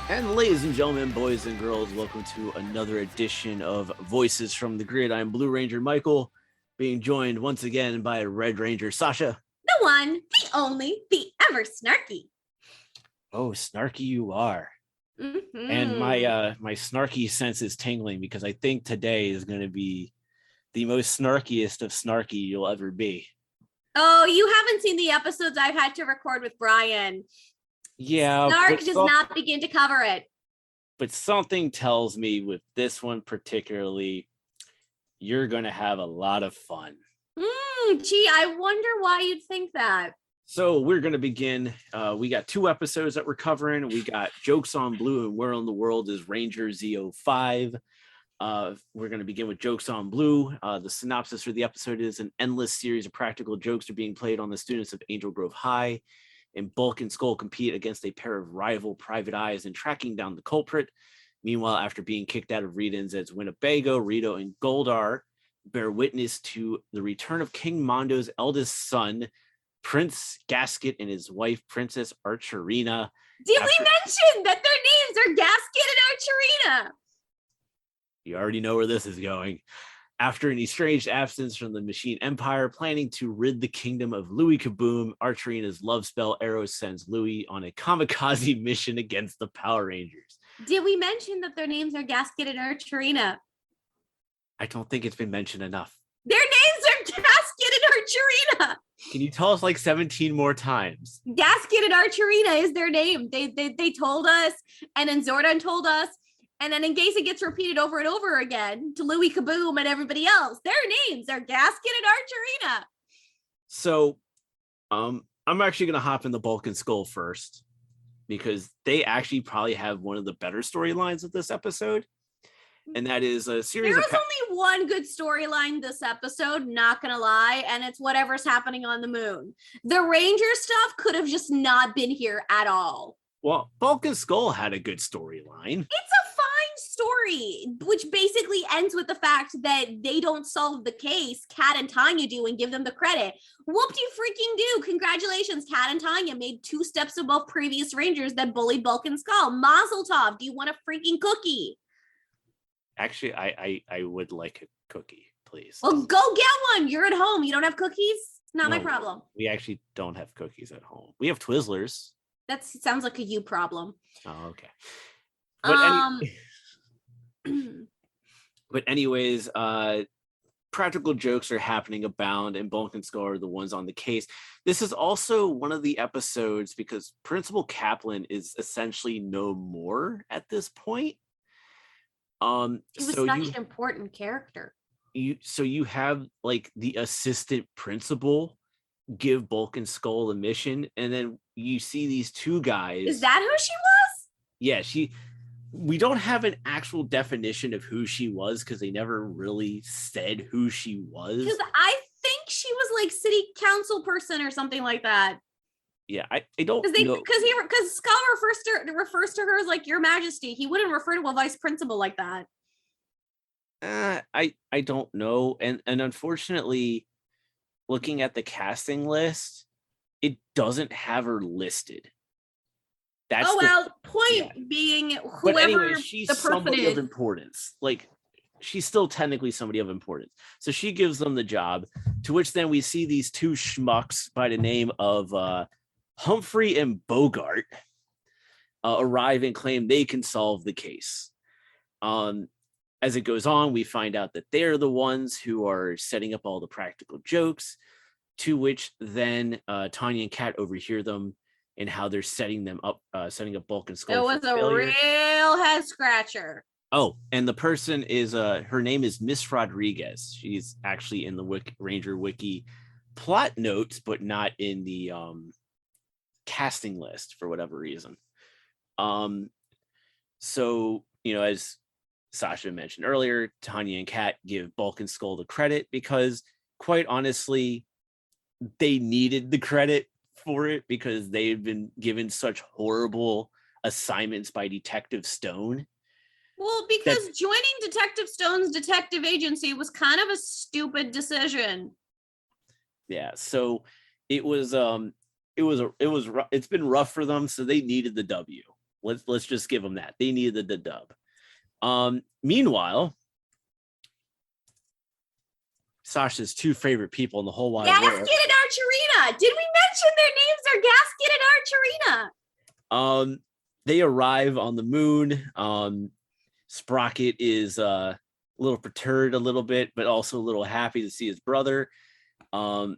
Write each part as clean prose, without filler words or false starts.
And ladies and gentlemen, boys and girls, welcome to another edition of Voices from the Grid. I'm Blue Ranger Michael, being joined once again by Red Ranger Sasha. The one, the only, the ever snarky. Oh, snarky you are. Mm-hmm. And my snarky sense is tingling because I think today is going to be the most snarkiest of snarky you'll ever be. Oh, you haven't seen the episodes I've had to record with Brian. Yeah, Snark does not begin to cover it. But something tells me with this one particularly, you're going to have a lot of fun. Gee, I wonder why you'd think that. So we're going to begin. We got 2 episodes that we're covering. We got Jokes on Blue and Where in the World is Ranger Z05. We're going to begin with Jokes on Blue. The synopsis for the episode is an endless series of practical jokes are being played on the students of Angel Grove High. And Bulk and Skull compete against a pair of rival private eyes in tracking down the culprit. Meanwhile, after being kicked out of read-ins as Winnebago, Rito, and Goldar bear witness to the return of King Mondo's eldest son, Prince Gasket, and his wife, Princess Archerina. Did we mention that their names are Gasket and Archerina? You already know where this is going. After an estranged absence from the Machine Empire, planning to rid the kingdom of Louis Kaboom, Archerina's love spell arrow sends Louis on a kamikaze mission against the Power Rangers. Did we mention that their names are Gasket and Archerina? I don't think it's been mentioned enough. Their names are Gasket and Archerina. Can you tell us like 17 more times? Gasket and Archerina is their name. They told us, and then Zordon told us. And then in case it gets repeated over and over again to Louis Kaboom and everybody else, their names are Gasket and Archerina. So I'm actually going to hop in the Bulk and Skull first because they actually probably have one of the better storylines of this episode. And that is a series There was only one good storyline this episode, not going to lie, and it's whatever's happening on the moon. The Ranger stuff could have just not been here at all. Well, Bulk and Skull had a good storyline. It's a fine story, which basically ends with the fact that they don't solve the case. Kat and Tanya do and give them the credit. Whoop-de-freaking-do. Congratulations, Kat and Tanya made 2 steps above previous Rangers that bullied Bulk and Skull. Mazel tov. Do you want a freaking cookie? Actually, I would like a cookie, please. Well, go get one. You're at home. You don't have cookies? Not my problem. We actually don't have cookies at home. We have Twizzlers. That sounds like a you problem. Oh, okay. But but anyways, practical jokes are happening abound, and Bulk and Skull are the ones on the case. This is also one of the episodes because Principal Kaplan is essentially no more at this point. He was such an important character. You have like the assistant principal give Bulk and Skull a mission, and then you see these 2 guys. Is that who she was? Yeah, we don't have an actual definition of who she was because they never really said who she was. Because I think she was like city council person or something like that. Yeah, I don't know. Because Skull refers to her as like Your Majesty. He wouldn't refer to a vice principal like that. I don't know, and unfortunately, looking at the casting list, it doesn't have her listed. That's point being, whoever anyway, she's the person somebody is of importance. Like, she's still technically somebody of importance. So she gives them the job, to which then we see these 2 schmucks by the name of Humphrey and Bogart arrive and claim they can solve the case. As it goes on, we find out that they're the ones who are setting up all the practical jokes, to which then Tanya and Kat overhear them and how they're setting up Bulk and Skull. It was a real head scratcher. Oh, and the person is her name is Miss Rodriguez. She's actually in the Ranger Wiki plot notes, but not in the casting list for whatever reason. So, as Sasha mentioned earlier, Tanya and Kat give Bulk and Skull the credit because, quite honestly, they needed the credit for it because they've been given such horrible assignments by Detective Stone. Well, because joining Detective Stone's detective agency was kind of a stupid decision. Yeah, so it's been rough for them, so they needed the W. Let's just give them that. They needed the dub. Meanwhile, Sasha's two favorite people in the whole wide Gasket world. and Archerina. Did we mention their names are Gasket and Archerina? They arrive on the moon. Sprocket is a little perturbed a little bit, but also a little happy to see his brother. The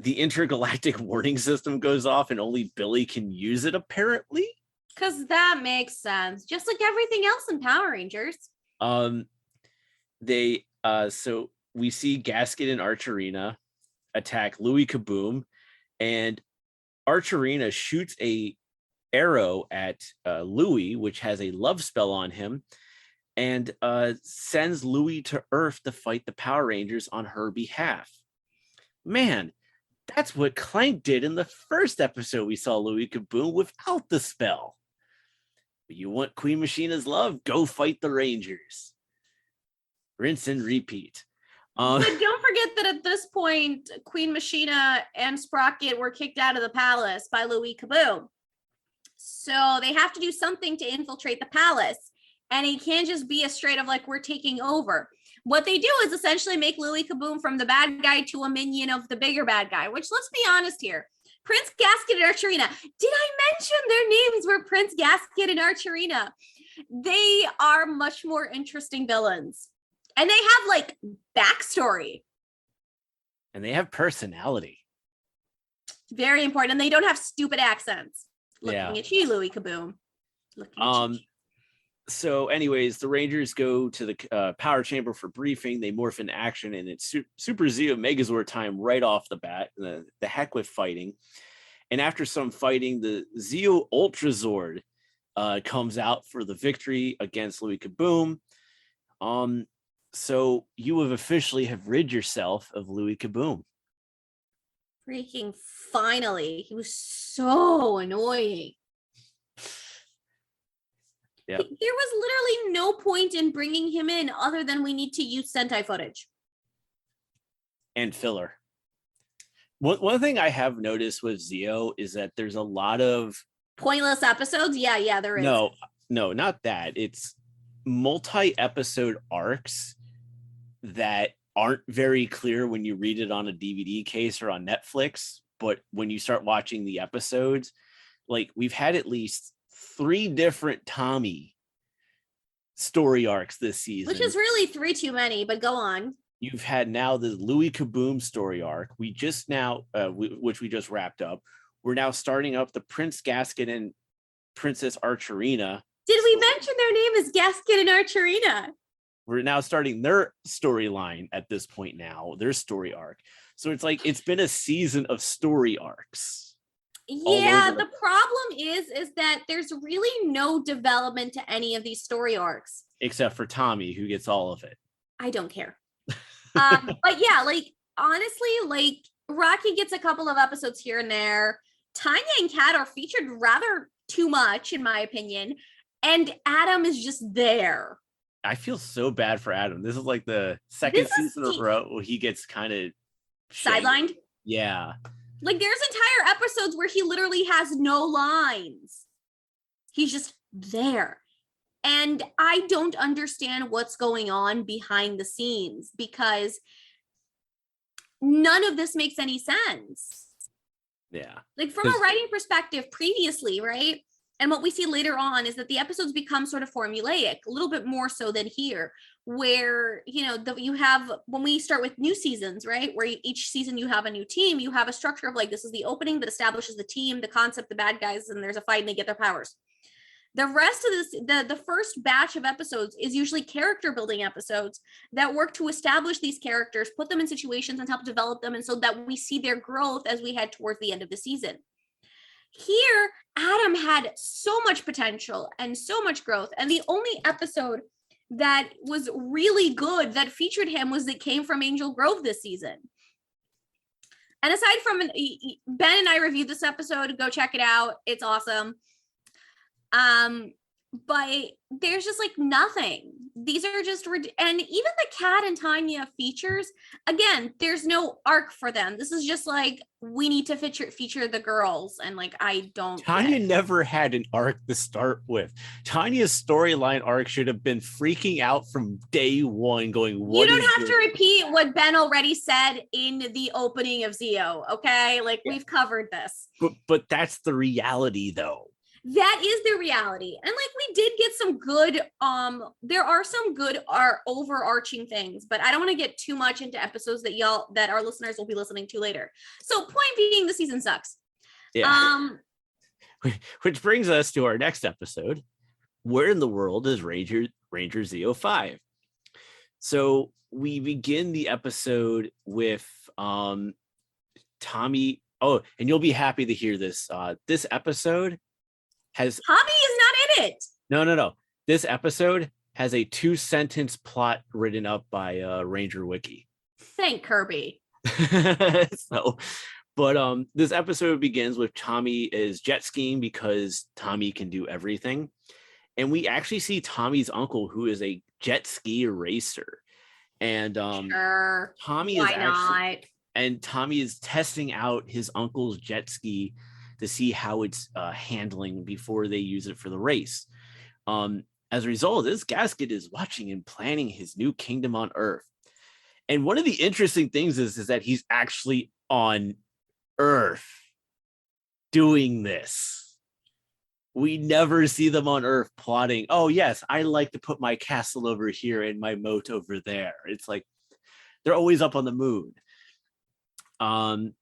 intergalactic warning system goes off and only Billy can use it, apparently. Because that makes sense. Just like everything else in Power Rangers. So we see Gasket and Archerina attack Louis Kaboom, and Archerina shoots a arrow at Louis, which has a love spell on him, and sends Louis to Earth to fight the Power Rangers on her behalf. Man, that's what Clank did in the first episode we saw Louis Kaboom without the spell. You want Queen Machina's love? Go fight the Rangers. Rinse and repeat. But don't forget that at this point, Queen Machina and Sprocket were kicked out of the palace by Louis Kaboom. So they have to do something to infiltrate the palace. And it can't just be a straight of like, we're taking over. What they do is essentially make Louis Kaboom from the bad guy to a minion of the bigger bad guy, which, let's be honest here, Prince Gasket and Archerina. Did I mention their names were Prince Gasket and Archerina? They are much more interesting villains. And they have like backstory. And they have personality. Very important. And they don't have stupid accents. Looking at you, Louis Kaboom. Looking at you. So anyways, the Rangers go to the power chamber for briefing. They morph into action, and it's Super Zeo Megazord time right off the bat. The heck with fighting. And after some fighting, the Zeo Ultrazord comes out for the victory against Louis Kaboom. So you have rid yourself of Louis Kaboom. Freaking finally. He was so annoying. Yep. There was literally no point in bringing him in other than we need to use Sentai footage. And filler. One thing I have noticed with Zeo is that there's a lot of pointless episodes. Yeah, there is. No, not that. It's multi-episode arcs that aren't very clear when you read it on a DVD case or on Netflix. But when you start watching the episodes, like we've had at least 3 different Tommy story arcs this season. Which is really 3 too many, but go on. You've had now the Louis Kaboom story arc. We just now, which we just wrapped up. We're now starting up the Prince Gasket and Princess Archerina. Did we mention their name is Gasket and Archerina? We're now starting their storyline at this point now, their story arc. So it's like, it's been a season of story arcs. Yeah, the problem is that there's really no development to any of these story arcs. Except for Tommy, who gets all of it. I don't care. But yeah, like, honestly, like, Rocky gets a couple of episodes here and there. Tanya and Kat are featured rather too much, in my opinion. And Adam is just there. I feel so bad for Adam. This is like the second season in a row where he gets kind of sidelined. Yeah. Like, there's entire episodes where he literally has no lines. He's just there. And I don't understand what's going on behind the scenes because none of this makes any sense. Yeah. Like, from a writing perspective previously, right? And what we see later on is that the episodes become sort of formulaic, a little bit more so than here, where, you know, you have, when we start with new seasons, right? Where each season you have a new team, you have a structure of like, this is the opening that establishes the team, the concept, the bad guys, and there's a fight and they get their powers. The rest of this, the first batch of episodes is usually character building episodes that work to establish these characters, put them in situations and help develop them. And so that we see their growth as we head towards the end of the season. Here, Adam had so much potential and so much growth. And the only episode that was really good that featured him was that came from Angel Grove this season. And aside from Ben and I reviewed this episode, go check it out. It's awesome. but there's just like nothing. These are just and even the Kat and Tanya features, again, there's no arc for them. This is just like, we need to feature the girls, and like, I don't Tanya never had an arc to start with. Tanya's storyline arc should have been freaking out from day one, going, what? You don't have to repeat what Ben already said in the opening of Zio, okay? Like, we've covered this. But that's the reality, though. That is the reality. And like, we did get some good, there are some good overarching things, but I don't want to get too much into episodes that our listeners will be listening to later. So point being, the season sucks. Yeah. Which brings us to our next episode. Where in the world is Ranger Z05? So we begin the episode with Tommy. Oh, and you'll be happy to hear this. This episode has Tommy is not in it. No. This episode has a 2-sentence plot written up by Ranger Wiki. Thank Kirby. But this episode begins with Tommy is jet skiing because Tommy can do everything. And we actually see Tommy's uncle, who is a jet ski racer. And sure. Tommy is testing out his uncle's jet ski to see how it's handling before they use it for the race. As a result, this Gasket is watching and planning his new kingdom on Earth. And one of the interesting things is that he's actually on Earth doing this. We never see them on Earth plotting, oh yes, I like to put my castle over here and my moat over there. It's like they're always up on the moon. Well,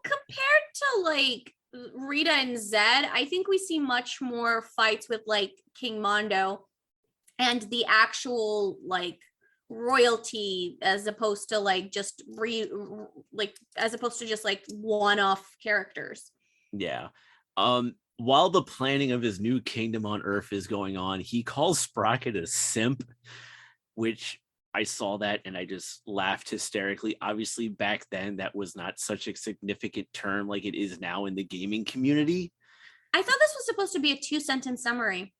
compared to like Rita and Zed, I think we see much more fights with like King Mondo and the actual like royalty, as opposed to like just one-off characters. Yeah. While the planning of his new kingdom on Earth is going on, he calls Sprocket a simp, which I saw that and I just laughed hysterically. Obviously, back then, that was not such a significant term like it is now in the gaming community. I thought this was supposed to be a 2-sentence summary.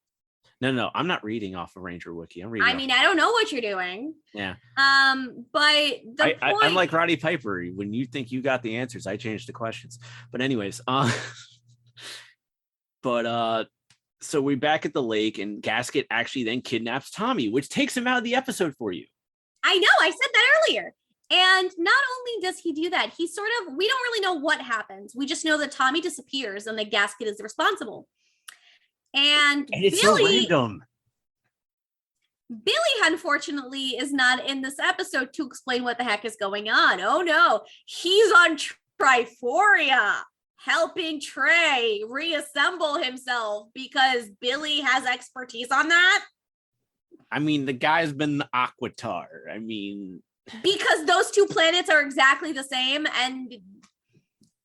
No, I'm not reading off of Ranger Wiki. I'm reading. I don't know what you're doing. Yeah. But I'm like Roddy Piper. When you think you got the answers, I change the questions. But anyways, so we're back at the lake, and Gasket actually then kidnaps Tommy, which takes him out of the episode for you. I know, I said that earlier. And not only does he do that, we don't really know what happens. We just know that Tommy disappears and the Gasket is responsible. And it's so random. Billy, unfortunately, is not in this episode to explain what the heck is going on. Oh no, he's on Triforia, helping Trey reassemble himself because Billy has expertise on that. I mean, the guy's been the Aquatar. I mean, because those two planets are exactly the same, and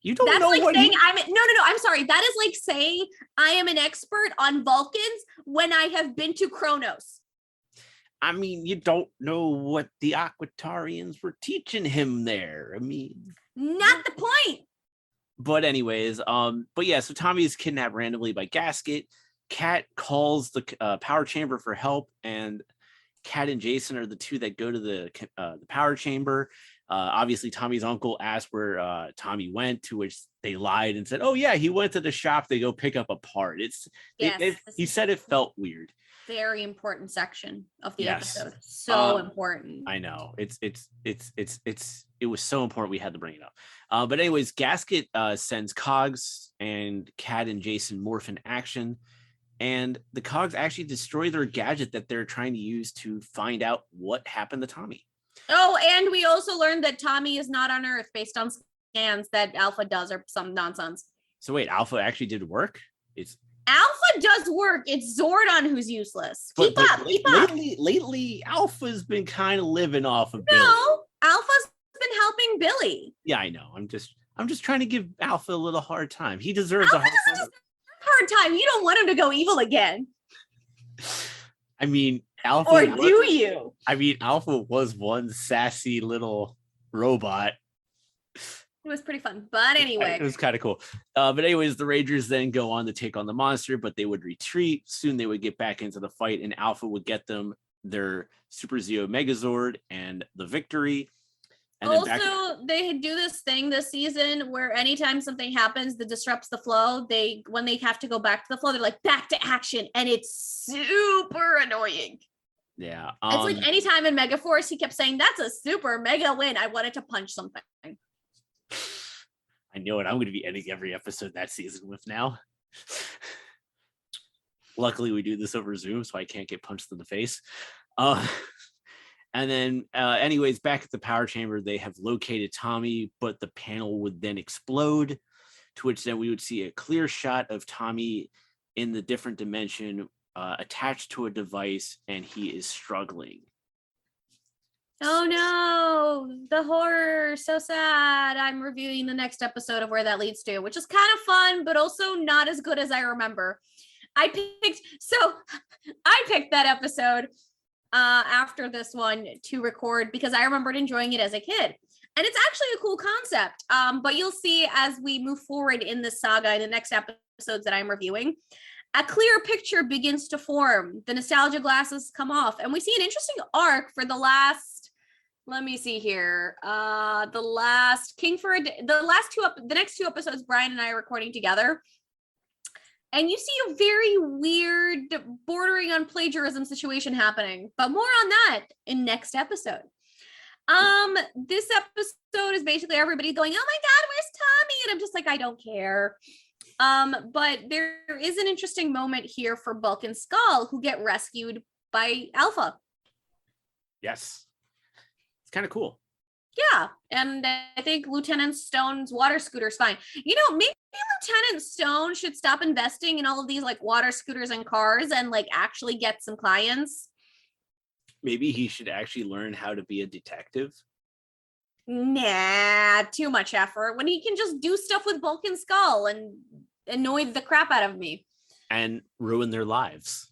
you don't that's know like what saying I'm sorry. That is like saying I am an expert on Vulcans when I have been to Kronos. I mean, you don't know what the Aquatarians were teaching him there. I mean, not the point. But anyways, so Tommy is kidnapped randomly by Gasket. Kat calls the power chamber for help, and Kat and Jason are the two that go to the power chamber. Obviously, Tommy's uncle asked where Tommy went, to which they lied and said, "Oh yeah, he went to the shop to go pick up a part." He said it felt weird. Very important section of the episode. So important. I know it was so important we had to bring it up. But anyways, Gasket sends Cogs, and Kat and Jason morph in action. And the Cogs actually destroy their gadget that they're trying to use to find out what happened to Tommy. Oh, and we also learned that Tommy is not on Earth based on scans that Alpha does, or some nonsense. So wait, Alpha actually did work? Alpha does work. It's Zordon who's useless. Keep up. Lately, Alpha's been kind of living off of Billy. No, Alpha's been helping Billy. Yeah, I know. I'm just trying to give Alpha a little hard time. He deserves a hard time. You don't want him to go evil again. I mean, Alpha. Or do you? I mean, Alpha was one sassy little robot. It was pretty fun. But anyway. It was kind of cool. But anyways, the Rangers then go on to take on the monster, but they would retreat. Soon they would get back into the fight, and Alpha would get them their Super Zeo Megazord and the victory. And also, they do this thing this season where anytime something happens that disrupts the flow, when they have to go back to the flow, they're like, back to action. And it's super annoying. Yeah. It's like anytime in Megaforce, he kept saying, that's a super mega win. I wanted to punch something. I know what I'm going to be ending every episode that season with now. Luckily, we do this over Zoom, so I can't get punched in the face. And then, anyways, back at the power chamber, they have located Tommy, but the panel would then explode, to which then we would see a clear shot of Tommy in the different dimension attached to a device, and he is struggling. Oh no, the horror, so sad. I'm reviewing the next episode of where that leads to, which is kind of fun, but also not as good as I remember. I picked that episode after this one to record because I remembered enjoying it as a kid. And it's actually a cool concept. But you'll see as we move forward in this saga in the next episodes that I'm reviewing, a clear picture begins to form. The nostalgia glasses come off, and we see an interesting arc for the last. Let me see here. The next two episodes, Brian and I are recording together. And you see a very weird, bordering on plagiarism situation happening. But more on that in next episode. This episode is basically everybody going, oh my God, where's Tommy? And I'm just like, I don't care. But there is an interesting moment here for Bulk and Skull, who get rescued by Alpha. Yes. It's kind of cool. Yeah, and I think Lieutenant Stone's water scooter is fine. You know, maybe Lieutenant Stone should stop investing in all of these like water scooters and cars and like actually get some clients. Maybe he should actually learn how to be a detective. Nah, too much effort when he can just do stuff with Bulk and Skull and annoy the crap out of me. And ruin their lives.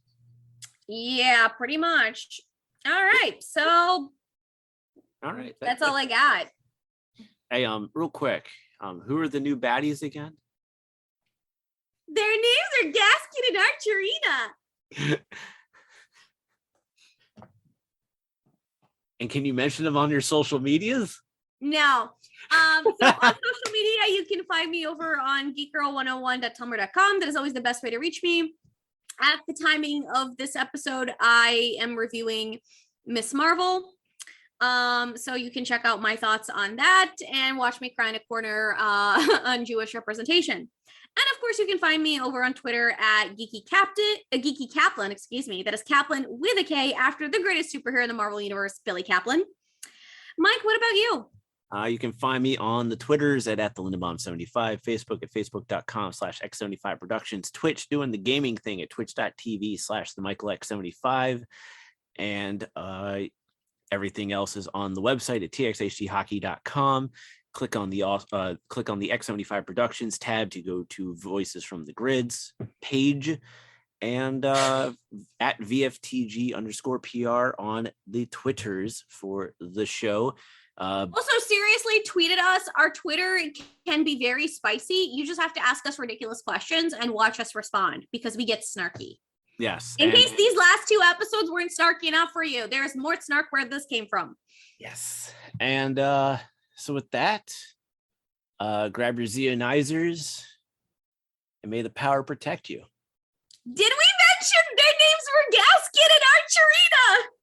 Yeah, pretty much. All right, so... All right. That's all I got. Hey, real quick, who are the new baddies again? Their names are Gasket and Archerina. And can you mention them on your social medias? No. So on social media, you can find me over on geekgirl101.tumblr.com. That is always the best way to reach me. At the timing of this episode, I am reviewing Miss Marvel. So you can check out my thoughts on that and watch me cry in a corner on Jewish representation. And of course, you can find me over on Twitter at Geeky Kaplan, excuse me. That is Kaplan with a K after the greatest superhero in the Marvel Universe, Billy Kaplan. Mike, what about you? You can find me on the Twitters at the Lindenbaum75, Facebook at facebook.com/X75 Productions, Twitch doing the gaming thing at twitch.tv/the and everything else is on the website at txhdhockey.com. Click on the X75 Productions tab to go to Voices from the Grids page, and at VFTG_PR on the Twitters for the show. Also, seriously, tweet at us. Our Twitter can be very spicy. You just have to ask us ridiculous questions and watch us respond because we get snarky. Yes. In case these last two episodes weren't snarky enough for you, there's more snark where this came from. Yes. And so with that, grab your Zeonizers and may the power protect you. Did we mention their names were Gasket and Archerina?